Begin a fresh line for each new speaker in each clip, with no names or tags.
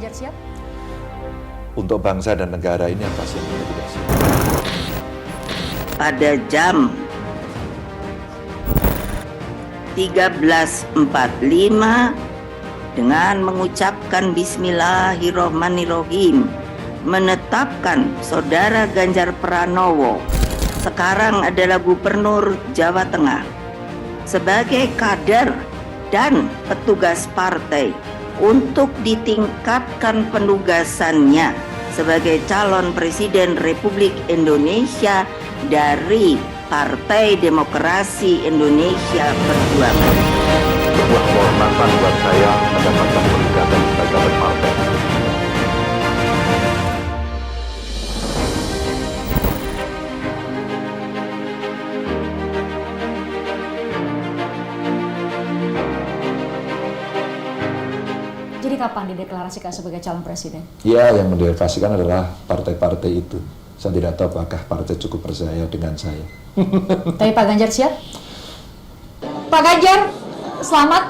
Ganjar siap?
Untuk bangsa dan negara ini yang pasti kita tidak siap.
Pada jam 13.45 dengan mengucapkan Bismillahirrohmanirrohim menetapkan Saudara Ganjar Pranowo sekarang adalah Gubernur Jawa Tengah sebagai kader dan petugas partai untuk ditingkatkan penugasannya sebagai calon Presiden Republik Indonesia dari Partai Demokrasi Indonesia Perjuangan.
Sebuah kehormatan buat saya mendapatkan penugasan sebagai kader partai.
Jadi kapan dideklarasikan sebagai calon presiden?
Ya, yang mendeklarasikan adalah partai-partai itu. Saya tidak tahu apakah partai cukup percaya dengan saya.
Tapi Pak Ganjar siap? Pak Ganjar, selamat.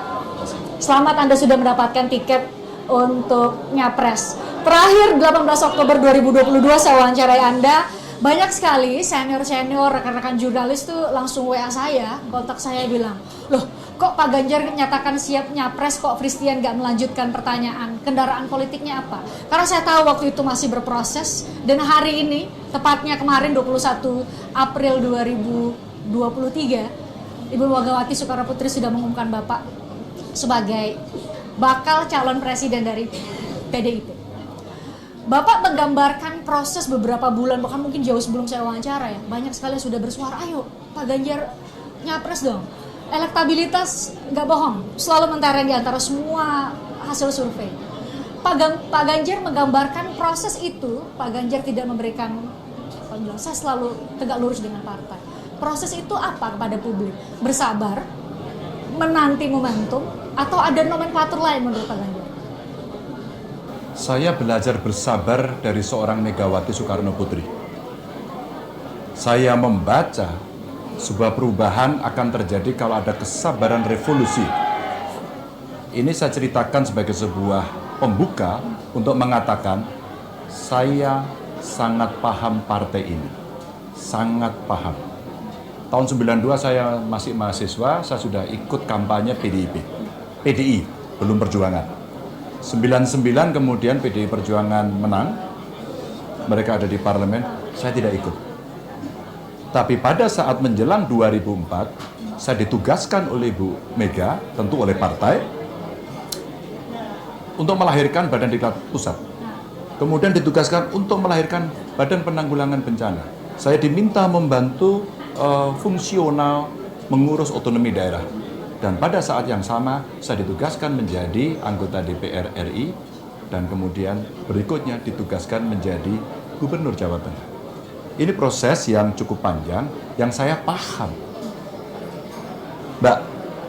Selamat Anda sudah mendapatkan tiket untuk nyapres. Terakhir 18 Oktober 2022 saya wawancarai Anda. Banyak sekali senior-senior, rekan-rekan jurnalis tuh langsung WA saya, kontak saya bilang, loh kok Pak Ganjar nyatakan siap nyapres, kok Christian nggak melanjutkan pertanyaan, kendaraan politiknya apa? Karena saya tahu waktu itu masih berproses, dan hari ini, tepatnya kemarin 21 April 2023, Ibu Megawati Soekarno Putri sudah mengumumkan Bapak sebagai bakal calon presiden dari PDIP. Bapak menggambarkan proses beberapa bulan, bahkan mungkin jauh sebelum saya wawancara ya. Banyak sekali yang sudah bersuara, ayo Pak Ganjar nyapres dong. Elektabilitas nggak bohong, selalu mentereng di antara semua hasil survei. Pak Ganjar menggambarkan proses itu, Pak Ganjar tidak memberikan, saya selalu tegak lurus dengan partai. Proses itu apa kepada publik? Bersabar, menanti momentum, atau ada nomenklatur lain menurut Pak Ganjar?
Saya belajar bersabar dari seorang Megawati Soekarno Putri. Saya membaca sebuah perubahan akan terjadi kalau ada kesabaran revolusi. Ini saya ceritakan sebagai sebuah pembuka untuk mengatakan saya sangat paham partai ini. Sangat paham. Tahun 92 saya masih mahasiswa, saya sudah ikut kampanye PDI, belum Perjuangan. 99 kemudian PDI Perjuangan menang, mereka ada di parlemen, saya tidak ikut. Tapi pada saat menjelang 2004, saya ditugaskan oleh Ibu Mega, tentu oleh partai, untuk melahirkan Badan Diklat Pusat. Kemudian ditugaskan untuk melahirkan Badan Penanggulangan Bencana. Saya diminta membantu fungsional mengurus otonomi daerah. Dan pada saat yang sama, saya ditugaskan menjadi anggota DPR RI, dan kemudian berikutnya ditugaskan menjadi Gubernur Jawa Tengah. Ini proses yang cukup panjang, yang saya paham. Mbak,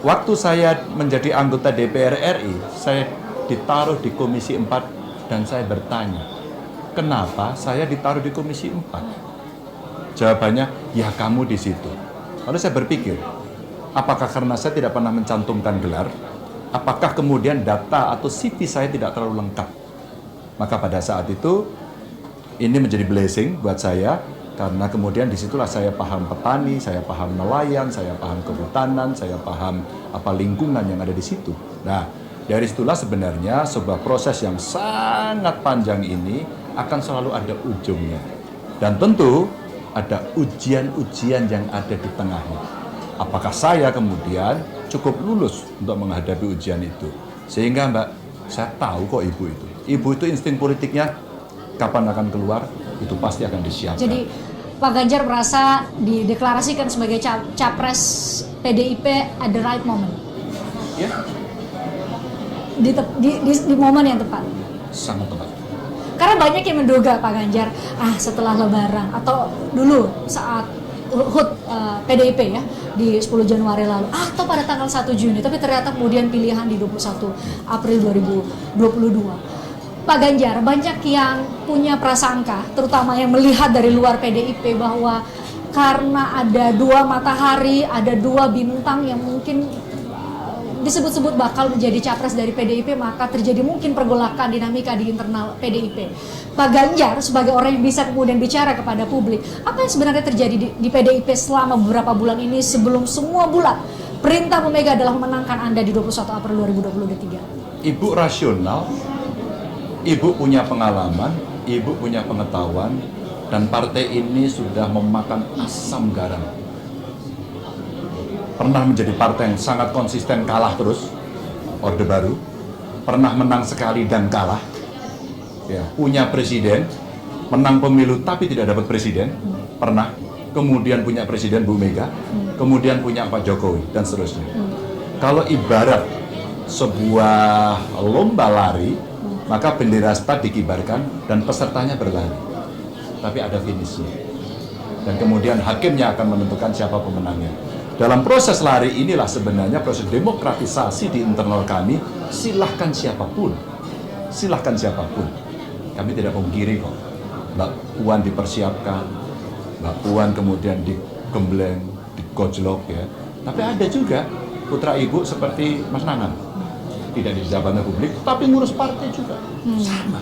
waktu saya menjadi anggota DPR RI, saya ditaruh di Komisi 4, dan saya bertanya, kenapa saya ditaruh di Komisi 4? Jawabannya, ya kamu di situ. Lalu saya berpikir, apakah karena saya tidak pernah mencantumkan gelar? Apakah kemudian data atau CV saya tidak terlalu lengkap? Maka pada saat itu, ini menjadi blessing buat saya, karena kemudian disitulah saya paham petani, saya paham nelayan, saya paham kehutanan, saya paham apa lingkungan yang ada di situ. Nah, dari situlah sebenarnya sebuah proses yang sangat panjang ini akan selalu ada ujungnya. Dan tentu ada ujian-ujian yang ada di tengahnya. Apakah saya kemudian cukup lulus untuk menghadapi ujian itu? Sehingga Mbak, saya tahu kok Ibu itu. Ibu itu insting politiknya kapan akan keluar, itu pasti akan disiapkan.
Jadi Pak Ganjar merasa dideklarasikan sebagai capres PDIP at the right moment?
Ya,
Di momen yang tepat?
sangat tepat.
Karena banyak yang menduga Pak Ganjar, setelah Lebaran atau dulu saat HUT PDIP ya di 10 Januari lalu atau pada tanggal 1 Juni, tapi ternyata kemudian pilihan di 21 April 2022. Pak Ganjar, banyak yang punya prasangka, terutama yang melihat dari luar PDIP, bahwa karena ada dua matahari, ada dua bintang yang mungkin disebut-sebut bakal menjadi capres dari PDIP, maka terjadi mungkin pergolakan dinamika di internal PDIP. Pak Ganjar sebagai orang yang bisa kemudian bicara kepada publik, apa yang sebenarnya terjadi di PDIP selama beberapa bulan ini sebelum semua bulat perintah Bu Mega adalah memenangkan Anda di 21 April 2023?
Ibu rasional, ibu punya pengalaman, ibu punya pengetahuan, dan partai ini sudah memakan asam garam. Pernah menjadi partai yang sangat konsisten kalah terus, Orde Baru. Pernah menang sekali dan kalah. Ya, punya presiden, menang pemilu tapi tidak dapat presiden. Pernah. Kemudian punya presiden Bu Mega. Kemudian punya Pak Jokowi dan seterusnya. Kalau ibarat sebuah lomba lari, maka bendera start dikibarkan dan pesertanya berlari. Tapi ada finishnya. Dan kemudian hakimnya akan menentukan siapa pemenangnya. Dalam proses lari inilah sebenarnya proses demokratisasi di internal kami. Silahkan siapapun, silahkan siapapun. Kami tidak memungkiri kok. Mbak Puan dipersiapkan, Mbak Puan kemudian digembleng, digojlok ya. Tapi ada juga putra ibu seperti Mas Nanang, tidak di jabatan publik, tapi ngurus partai juga. Sama,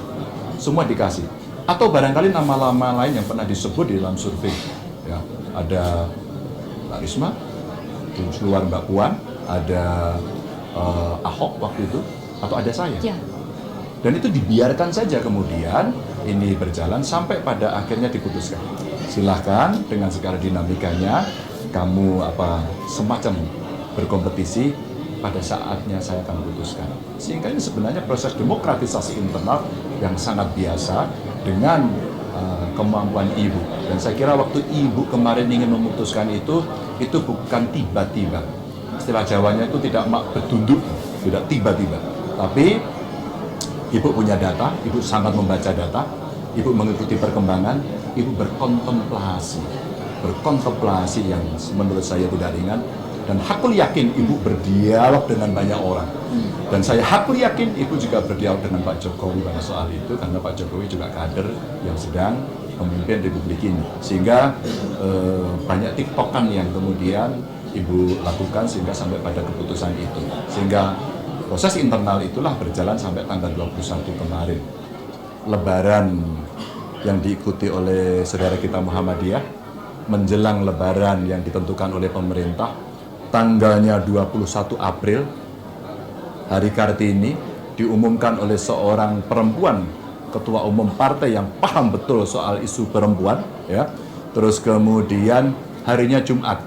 semua dikasih. Atau barangkali nama-nama lain yang pernah disebut di dalam survei. Ya, ada Mbak Risma, terus luar Mbak Puan, ada Ahok waktu itu, atau ada saya.
Ya.
Dan itu dibiarkan saja kemudian ini berjalan sampai pada akhirnya diputuskan. Silahkan dengan segala dinamikanya kamu semacam berkompetisi, pada saatnya saya akan putuskan. Sehingga ini sebenarnya proses demokratisasi internal yang sangat biasa dengan kemampuan ibu. Dan saya kira waktu ibu kemarin ingin memutuskan itu bukan tiba-tiba. Istilah Jawanya itu tidak betunduk, tidak tiba-tiba. Tapi ibu punya data, ibu sangat membaca data, ibu mengikuti perkembangan, ibu berkontemplasi yang menurut saya tidak ringan. Dan hakul yakin ibu berdialog dengan banyak orang. Dan saya hakul yakin ibu juga berdialog dengan Pak Jokowi pada soal itu, karena Pak Jokowi juga kader yang sedang memimpin Republik ini. Sehingga banyak tiktokan yang kemudian ibu lakukan sehingga sampai pada keputusan itu. Sehingga proses internal itulah berjalan sampai tanggal 21 kemarin. Lebaran yang diikuti oleh saudara kita Muhammadiyah, menjelang lebaran yang ditentukan oleh pemerintah, tanggalnya 21 April, hari Kartini, diumumkan oleh seorang perempuan, ketua umum partai yang paham betul soal isu perempuan, ya. Terus kemudian harinya Jumat.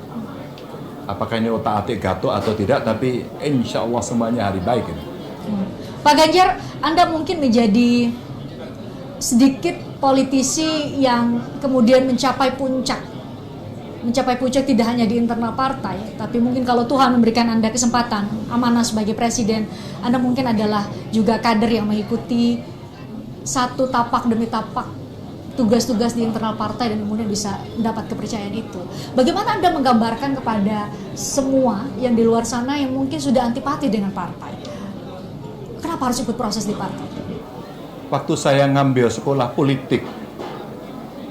Apakah ini otak-atik gato atau tidak, tapi insya Allah semuanya hari baik ini.
Pak Ganjar, Anda mungkin menjadi sedikit politisi yang kemudian mencapai puncak tidak hanya di internal partai, tapi mungkin kalau Tuhan memberikan Anda kesempatan, amanah sebagai presiden, Anda mungkin adalah juga kader yang mengikuti satu tapak demi tapak tugas-tugas di internal partai dan kemudian bisa mendapat kepercayaan itu. Bagaimana Anda menggambarkan kepada semua yang di luar sana yang mungkin sudah antipati dengan partai? Kenapa harus ikut proses di partai?
Waktu saya ngambil sekolah politik,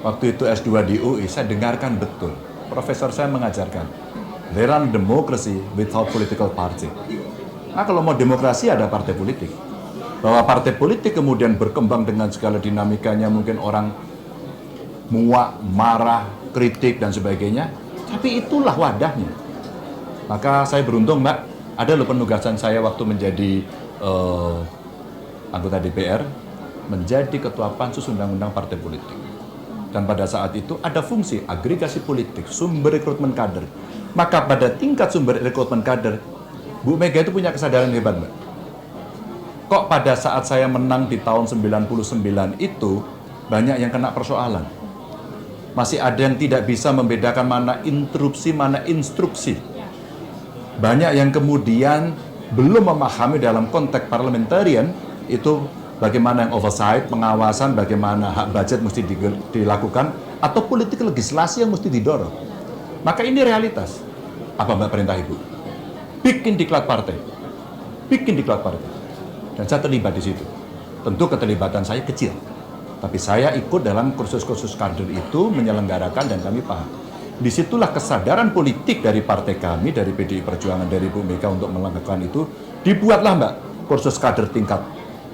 waktu itu S2 di UI, saya dengarkan betul. Profesor saya mengajarkan, there are democracy without political party. Nah, kalau mau demokrasi ada partai politik. Bahwa partai politik kemudian berkembang dengan segala dinamikanya, mungkin orang muak, marah, kritik, dan sebagainya. Tapi itulah wadahnya. Maka saya beruntung, Mbak, ada loh penugasan saya waktu menjadi anggota DPR, menjadi ketua pansus undang-undang partai politik. Dan pada saat itu ada fungsi agregasi politik, sumber rekrutmen kader. Maka pada tingkat sumber rekrutmen kader, Bu Mega itu punya kesadaran hebat, Mbak. Kok pada saat saya menang di tahun 99 itu, banyak yang kena persoalan. Masih ada yang tidak bisa membedakan mana interupsi, mana instruksi. Banyak yang kemudian belum memahami dalam konteks parliamentarian itu bagaimana yang oversight, pengawasan, bagaimana hak budget mesti dilakukan, atau politik legislasi yang mesti didorong. Maka ini realitas. Apa Mbak perintah Ibu? Bikin diklat partai. Bikin diklat partai. Dan saya terlibat di situ. Tentu keterlibatan saya kecil. Tapi saya ikut dalam kursus-kursus kader itu, menyelenggarakan, dan kami paham. disitulah kesadaran politik dari partai kami, dari PDI Perjuangan, dari Bu Mega untuk melakukan itu. Dibuatlah Mbak kursus kader tingkat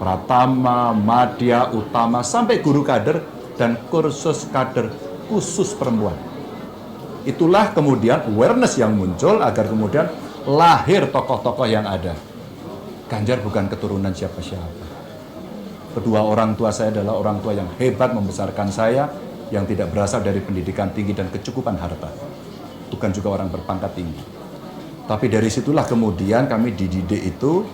Pratama, Madya, Utama, sampai guru kader, dan kursus kader khusus perempuan. Itulah kemudian awareness yang muncul agar kemudian lahir tokoh-tokoh yang ada. Ganjar bukan keturunan siapa-siapa. Kedua orang tua saya adalah orang tua yang hebat membesarkan saya, yang tidak berasal dari pendidikan tinggi dan kecukupan harta. Bukan juga orang berpangkat tinggi. Tapi dari situlah kemudian kami dididik itu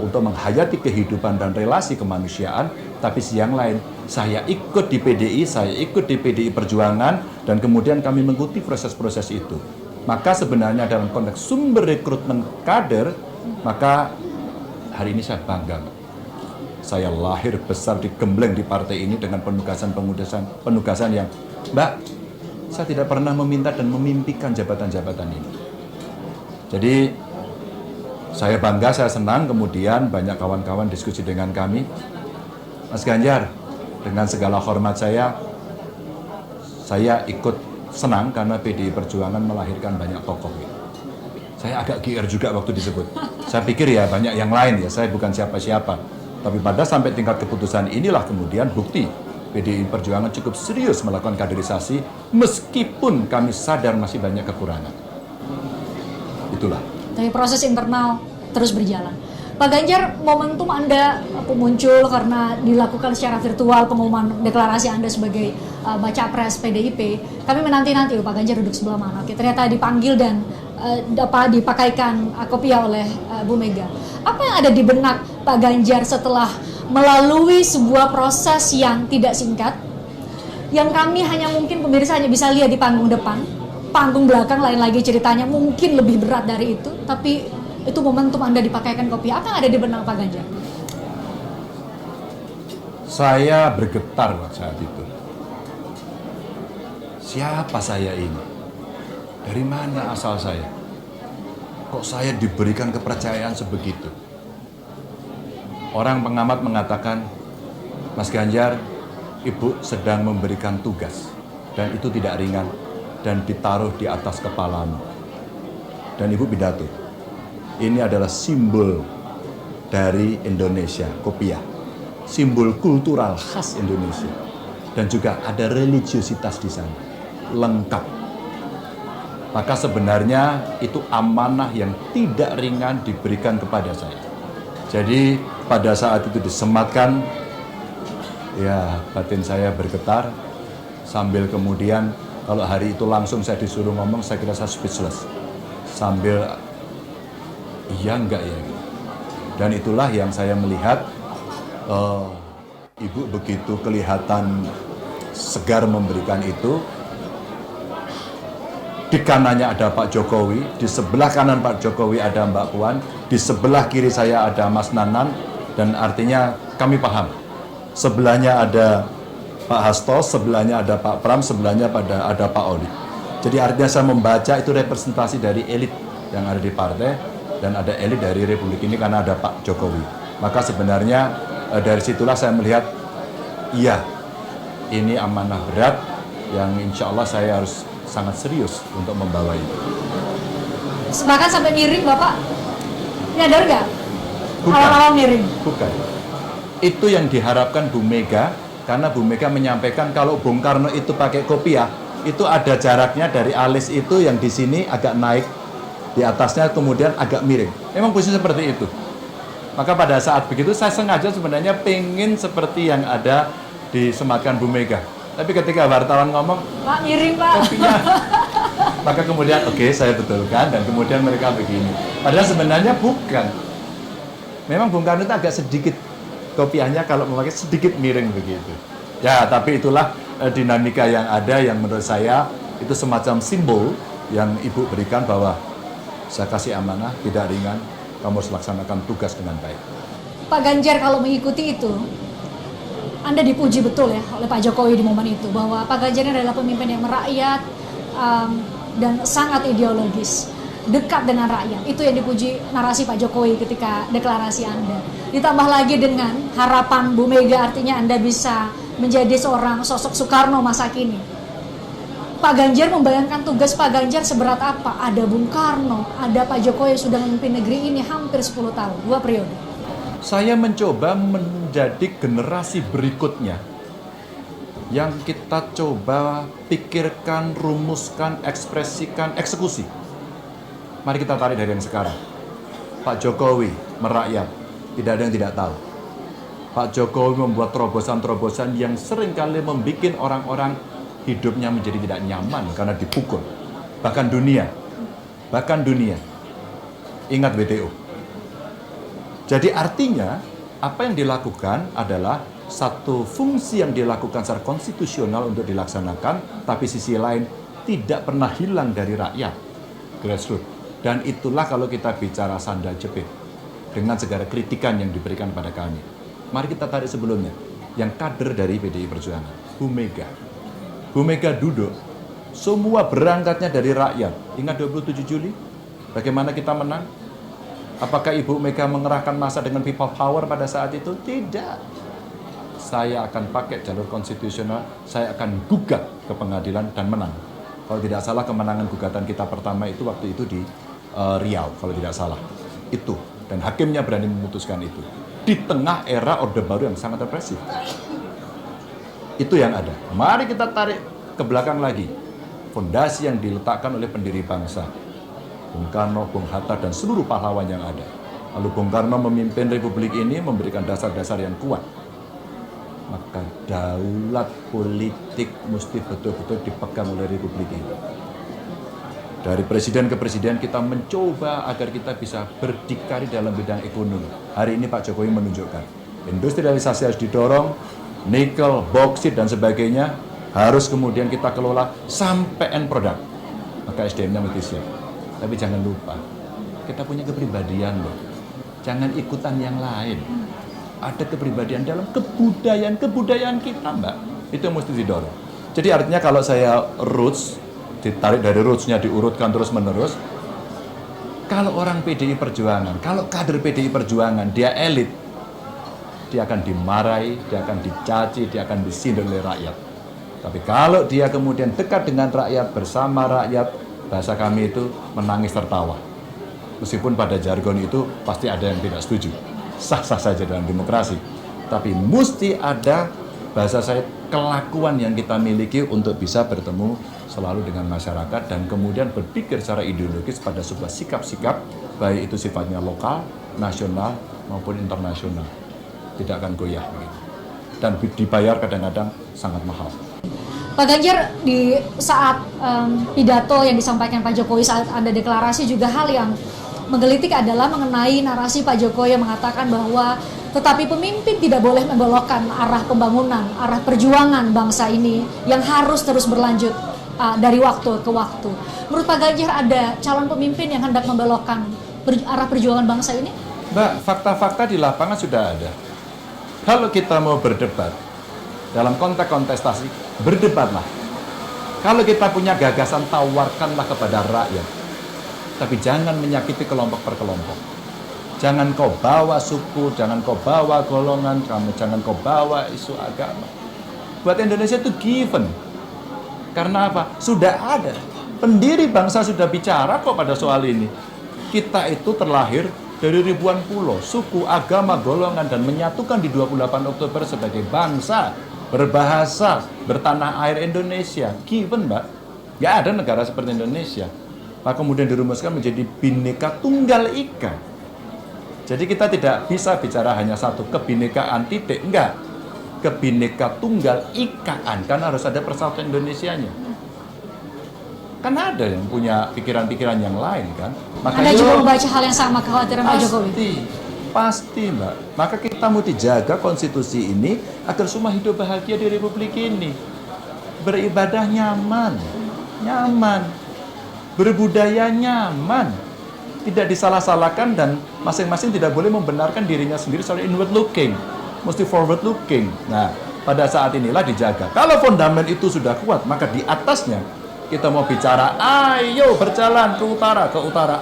untuk menghayati kehidupan dan relasi kemanusiaan. Tapi siang lain, saya ikut di PDI, saya ikut di PDI Perjuangan, dan kemudian kami mengikuti proses-proses itu. Maka sebenarnya dalam konteks sumber rekrutmen kader, maka hari ini saya bangga. Saya lahir besar digembleng di partai ini dengan penugasan yang, Mbak, saya tidak pernah meminta dan memimpikan jabatan-jabatan ini. Jadi saya bangga, saya senang. Kemudian banyak kawan-kawan diskusi dengan kami, Mas Ganjar, dengan segala hormat saya ikut senang karena PDI Perjuangan melahirkan banyak tokoh. Saya agak GR juga waktu disebut. Saya pikir ya banyak yang lain ya, saya bukan siapa-siapa. Tapi pada sampai tingkat keputusan inilah kemudian bukti PDI Perjuangan cukup serius melakukan kaderisasi meskipun kami sadar masih banyak kekurangan. Itulah.
Tapi proses internal terus berjalan. Pak Ganjar, momentum Anda muncul karena dilakukan secara virtual pengumuman deklarasi Anda sebagai baca pres PDIP. Kami menanti-nanti Pak Ganjar duduk sebelah mana. Oke, ternyata dipanggil dan dipakaikan kopiah oleh Bu Mega. Apa yang ada di benak Pak Ganjar setelah melalui sebuah proses yang tidak singkat, yang kami hanya mungkin pemirsa hanya bisa lihat di panggung depan, panggung belakang lain lagi ceritanya mungkin lebih berat dari itu, tapi itu momentum Anda dipakaikan kopiah. Apa yang ada di benak Pak Ganjar?
Saya bergetar saat itu. Siapa saya ini? Dari mana asal saya? Kok saya diberikan kepercayaan sebegitu? Orang pengamat mengatakan, Mas Ganjar, Ibu sedang memberikan tugas. Dan itu tidak ringan. Dan ditaruh di atas kepalamu. Dan Ibu pidato. Ini adalah simbol dari Indonesia, kopiah. Simbol kultural khas Indonesia. Dan juga ada religiositas di sana. Lengkap. Maka sebenarnya itu amanah yang tidak ringan diberikan kepada saya. Jadi pada saat itu disematkan, ya batin saya bergetar. Sambil kemudian kalau hari itu langsung saya disuruh ngomong, saya kira saya speechless. Sambil iya enggak ya. Dan itulah yang saya melihat, Ibu begitu kelihatan segar memberikan itu. Di kanannya ada Pak Jokowi, di sebelah kanan Pak Jokowi ada Mbak Puan, di sebelah kiri saya ada Mas Nanan, dan artinya kami paham. Sebelahnya ada Pak Hasto, sebelahnya ada Pak Pram, sebelahnya ada Pak Oli. Jadi artinya saya membaca itu representasi dari elit yang ada di partai, dan ada elit dari Republik ini karena ada Pak Jokowi. Maka sebenarnya dari situlah saya melihat, iya, ini amanah berat yang insya Allah saya harus sangat serius untuk membawa itu.
Bahkan sampai miring Bapak, nyadar nggak?
Bukan.
Awal-awal miring.
Bukan. Itu yang diharapkan Bu Mega, karena Bu Mega menyampaikan kalau Bung Karno itu pakai kopiah, itu ada jaraknya dari alis itu yang di sini agak naik, di atasnya kemudian agak miring. Memang posisi seperti itu. Maka pada saat begitu saya sengaja sebenarnya pengen seperti yang ada disematkan Bu Mega. Tapi ketika wartawan ngomong,
Pak miring Pak.
kopinya, maka kemudian oke, saya betulkan, dan kemudian mereka begini. Padahal sebenarnya bukan. Memang Bung Karno itu agak sedikit kopiahnya kalau memakai sedikit miring begitu. Ya, tapi itulah dinamika yang ada yang menurut saya itu semacam simbol yang Ibu berikan bahwa saya kasih amanah, tidak ringan, kamu harus laksanakan tugas dengan baik.
Pak Ganjar kalau mengikuti itu, Anda dipuji betul ya oleh Pak Jokowi di momen itu, bahwa Pak Ganjar ini adalah pemimpin yang merakyat dan sangat ideologis, dekat dengan rakyat. Itu yang dipuji narasi Pak Jokowi ketika deklarasi Anda. Ditambah lagi dengan harapan Bu Mega, artinya Anda bisa menjadi seorang sosok Soekarno masa kini. Pak Ganjar membayangkan tugas Pak Ganjar seberat apa? Ada Bung Karno, ada Pak Jokowi yang sudah memimpin negeri ini hampir 10 tahun, 2 periode.
Saya mencoba menjadi generasi berikutnya yang kita coba pikirkan, rumuskan, ekspresikan, eksekusi. Mari kita tarik dari yang sekarang. Pak Jokowi merakyat, tidak ada yang tidak tahu. Pak Jokowi membuat terobosan-terobosan yang seringkali membuat orang-orang hidupnya menjadi tidak nyaman karena dipukul. Bahkan dunia. Ingat WTO. Jadi artinya, apa yang dilakukan adalah satu fungsi yang dilakukan secara konstitusional untuk dilaksanakan, tapi sisi lain tidak pernah hilang dari rakyat, grassroots. Dan itulah kalau kita bicara sandal jepit, dengan segala kritikan yang diberikan pada kami. Mari kita tarik sebelumnya, yang kader dari PDI Perjuangan, Bu Mega. Bu Mega duduk, semua berangkatnya dari rakyat. Ingat 27 Juli? Bagaimana kita menang? Apakah Ibu Mega mengerahkan massa dengan people power pada saat itu? Tidak. Saya akan pakai jalur konstitusional, saya akan gugat ke pengadilan dan menang. Kalau tidak salah kemenangan gugatan kita pertama itu waktu itu di Riau, kalau tidak salah. Itu, dan hakimnya berani memutuskan itu. Di tengah era Orde Baru yang sangat represif. Itu yang ada. Mari kita tarik ke belakang lagi. Fondasi yang diletakkan oleh pendiri bangsa. Bung Karno, Bung Hatta, dan seluruh pahlawan yang ada. Lalu Bung Karno memimpin Republik ini memberikan dasar-dasar yang kuat. Maka daulat politik mesti betul-betul dipegang oleh Republik ini. Dari presiden ke presiden kita mencoba agar kita bisa berdikari dalam bidang ekonomi. Hari ini Pak Jokowi menunjukkan industrialisasi harus didorong, nikel, boksit dan sebagainya harus kemudian kita kelola sampai end product. Maka SDM-nya mesti siap. Tapi jangan lupa, kita punya kepribadian loh. Jangan ikutan yang lain. Ada kepribadian dalam kebudayaan kita, Mbak. Itu yang mesti didorong. Jadi artinya kalau saya roots, ditarik dari roots-nya diurutkan terus-menerus, kalau orang PDI Perjuangan, kalau kader PDI Perjuangan, dia elit, dia akan dimarahi, dia akan dicaci, dia akan disindir oleh rakyat. Tapi kalau dia kemudian dekat dengan rakyat, bersama rakyat, bahasa kami itu menangis tertawa. Meskipun pada jargon itu pasti ada yang tidak setuju. Sah-sah saja dalam demokrasi. Tapi mesti ada, bahasa saya, kelakuan yang kita miliki untuk bisa bertemu selalu dengan masyarakat dan kemudian berpikir secara ideologis pada sebuah sikap-sikap, baik itu sifatnya lokal, nasional, maupun internasional. Tidak akan goyah. Dan dibayar kadang-kadang sangat mahal.
Pak Ganjar, di saat pidato yang disampaikan Pak Jokowi saat Anda deklarasi juga hal yang menggelitik adalah mengenai narasi Pak Jokowi yang mengatakan bahwa tetapi pemimpin tidak boleh membelokkan arah pembangunan, arah perjuangan bangsa ini yang harus terus berlanjut dari waktu ke waktu. Menurut Pak Ganjar ada calon pemimpin yang hendak membelokkan arah perjuangan bangsa ini?
Mbak, fakta-fakta di lapangan sudah ada. Kalau kita mau berdebat, dalam konteks kontestasi, berdebatlah. Kalau kita punya gagasan, tawarkanlah kepada rakyat. Tapi jangan menyakiti kelompok per kelompok. Jangan kau bawa suku, jangan kau bawa golongan, jangan kau bawa isu agama. Buat Indonesia itu given. Karena apa? Sudah ada. Pendiri bangsa sudah bicara kok pada soal ini. Kita itu terlahir dari ribuan pulau, suku, agama, golongan, dan menyatukan di 28 Oktober sebagai bangsa, berbahasa, bertanah air Indonesia. Given, Mbak. Nggak ada negara seperti Indonesia. Maka kemudian dirumuskan menjadi Bhinneka Tunggal Ika. Jadi kita tidak bisa bicara hanya satu kebinekaan titik, enggak. Kebineka Tunggal Ikaan, karena harus ada persatuan Indonesianya. Kan ada yang punya pikiran-pikiran yang lain kan. Maka
Anda juga membaca hal yang sama kekhawatiran Pak Jokowi?
Pasti Mbak. Maka kita mesti jaga konstitusi ini agar semua hidup bahagia di Republik ini. Beribadah nyaman. Berbudaya nyaman, tidak disalah-salahkan dan masing-masing tidak boleh membenarkan dirinya sendiri soal inward looking, mesti forward looking. Nah, pada saat inilah dijaga. Kalau fondamen itu sudah kuat, maka di atasnya kita mau bicara, ayo berjalan ke utara,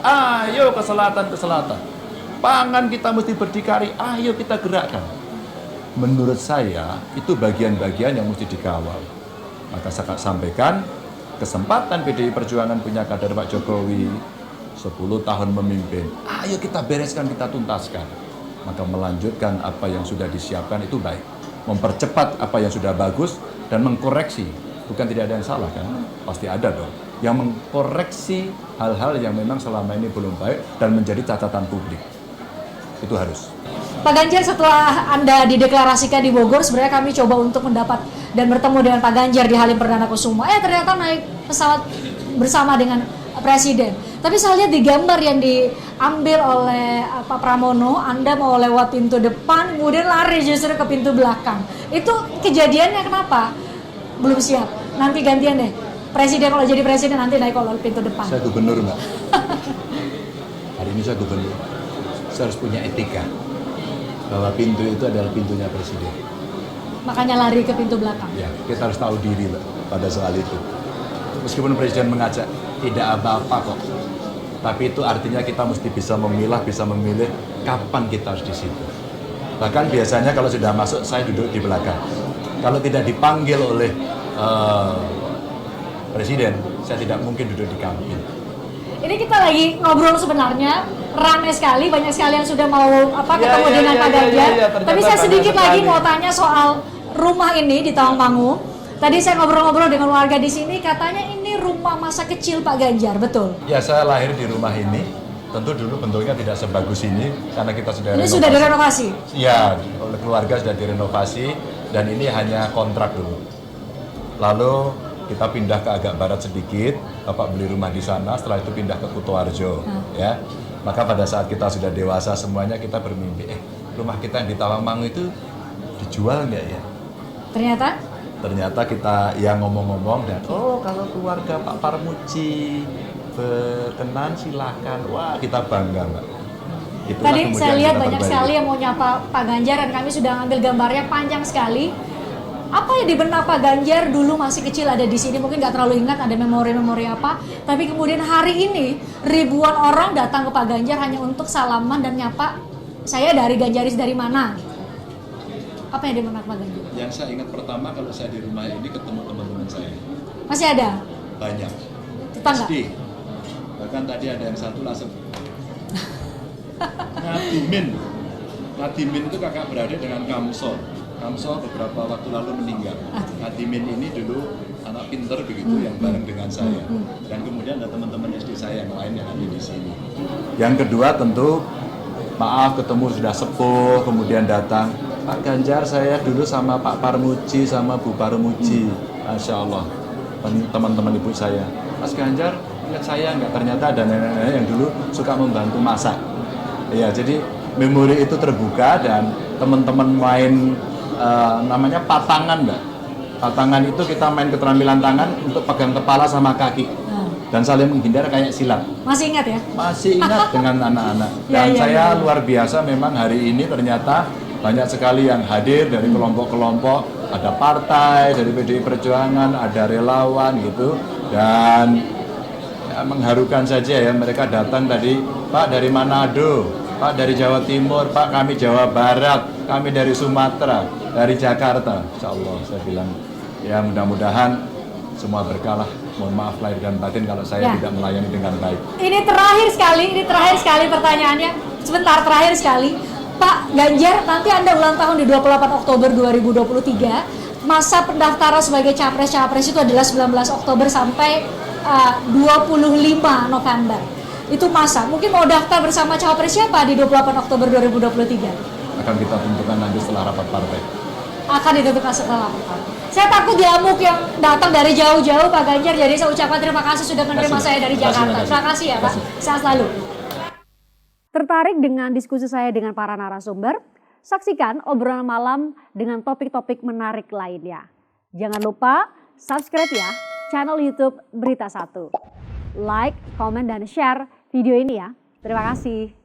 ayo ke selatan. Pangan kita mesti berdikari, ayo kita gerakkan. Menurut saya, itu bagian-bagian yang mesti dikawal. Maka saya sampaikan, kesempatan PDI Perjuangan punya kader Pak Jokowi 10 tahun memimpin. Ayo kita bereskan, kita tuntaskan. Maka melanjutkan apa yang sudah disiapkan itu baik. Mempercepat apa yang sudah bagus dan mengkoreksi. Bukan tidak ada yang salah kan? Pasti ada dong. Yang mengkoreksi hal-hal yang memang selama ini belum baik dan menjadi catatan publik. Itu harus.
Pak Ganjar, setelah Anda dideklarasikan di Bogor, sebenarnya kami coba untuk mendapat dan bertemu dengan Pak Ganjar di Halim Perdana Kusuma. Ternyata naik pesawat bersama dengan Presiden. Tapi saya lihat di gambar yang diambil oleh Pak Pramono, Anda mau lewat pintu depan, kemudian lari justru ke pintu belakang. Itu kejadiannya kenapa? Belum siap. Nanti gantian deh. Presiden kalau jadi presiden nanti naik kalau pintu depan.
Saya gubernur, Mbak. Hari ini saya gubernur. Saya harus punya etika. Bahwa pintu itu adalah pintunya presiden.
Makanya lari ke pintu belakang.
Ya, kita harus tahu diri, Mbak, pada soal itu. Meskipun presiden mengajak, tidak apa-apa kok. Tapi itu artinya kita mesti bisa memilah, bisa memilih kapan kita harus di situ. Bahkan biasanya kalau sudah masuk, saya duduk di belakang. Kalau tidak dipanggil oleh presiden, saya tidak mungkin duduk di kantin.
Ini kita lagi ngobrol sebenarnya, ramai sekali, banyak sekali yang sudah mau ketemu dengan Pak Ganjar. Tapi saya sedikit lagi mau tanya soal rumah ini di Tawangmangu. Tadi saya ngobrol-ngobrol dengan warga di sini, katanya ini rumah masa kecil Pak Ganjar, betul?
Ya, saya lahir di rumah ini. Tentu dulu bentuknya tidak sebagus ini karena kita sudah
Ini sudah direnovasi?
Iya, oleh keluarga sudah direnovasi dan ini hanya kontrak dulu. Lalu kita pindah ke agak barat sedikit, Bapak beli rumah di sana, setelah itu pindah ke Kutoarjo, ya. Maka pada saat kita sudah dewasa semuanya kita bermimpi, rumah kita yang di Tawangmangu itu dijual nggak ya? Ternyata kita yang ngomong-ngomong dan kalau keluarga Pak Parmuji berkenan silahkan, wah kita bangga, Mbak. Itulah
Tadi saya lihat banyak
perbaiki.
sekali yang mau nyapa Pak Ganjar dan kami sudah ngambil gambarnya panjang sekali. Apa yang di benak Pak Ganjar dulu masih kecil ada di sini, mungkin nggak terlalu ingat ada memori-memori apa, tapi kemudian hari ini ribuan orang datang ke Pak Ganjar hanya untuk salaman dan nyapa, saya dari Ganjaris dari mana? Apa yang di benak Pak Ganjar?
Yang saya ingat pertama kalau saya di rumah ini ketemu teman-teman saya.
Masih ada?
Banyak.
Tetangga?
SD. Bahkan tadi ada yang satu langsung Nadimin itu kakak beradik dengan Kamso. Kamso beberapa waktu lalu meninggal. Nadimin ini dulu anak pinter begitu yang bareng dengan saya. Dan kemudian ada teman-teman SD saya yang lain yang ada di sini. Yang kedua tentu maaf ketemu sudah sepuh kemudian datang Pak Ganjar, saya dulu sama Pak Parmuji sama Bu Parmuji. Masya Allah teman-teman ibu saya. Mas Ganjar ingat saya nggak? Ternyata ada nenek-nenek yang dulu suka membantu masak. Ya, jadi memori itu terbuka dan teman-teman main namanya patangan, Mbak. Patangan itu kita main keterampilan tangan untuk pegang kepala sama kaki dan saling menghindar kayak silat.
Masih ingat ya?
Masih ingat dengan anak-anak. Dan saya luar biasa memang hari ini ternyata banyak sekali yang hadir dari kelompok-kelompok, ada partai, dari PDI Perjuangan, ada relawan gitu. Dan ya, mengharukan saja ya mereka datang tadi, Pak dari Manado, Pak dari Jawa Timur, Pak kami Jawa Barat, kami dari Sumatera, dari Jakarta. Insya Allah saya bilang ya mudah-mudahan semua berkah lah. Mohon maaf lahir dan batin kalau saya tidak melayani dengan baik. Ini
terakhir sekali pertanyaannya. Sebentar, terakhir sekali. Pak Ganjar, nanti Anda ulang tahun di 28 Oktober 2023. Masa pendaftaran sebagai capres-capres itu adalah 19 Oktober sampai 25 November. Itu masa. Mungkin mau daftar bersama capres siapa di 28 Oktober 2023?
Akan kita tentukan nanti setelah rapat partai.
Akan ditentukan setelah rapat partai. Saya takut diamuk yang datang dari jauh-jauh Pak Ganjar. Jadi saya ucapkan terima kasih sudah menerima saya dari Jakarta. Terima kasih ya Pak. Sehat selalu. Tertarik dengan diskusi saya dengan para narasumber? Saksikan obrolan malam dengan topik-topik menarik lainnya. Jangan lupa subscribe ya channel YouTube Berita 1. Like, komen, dan share video ini ya. Terima kasih.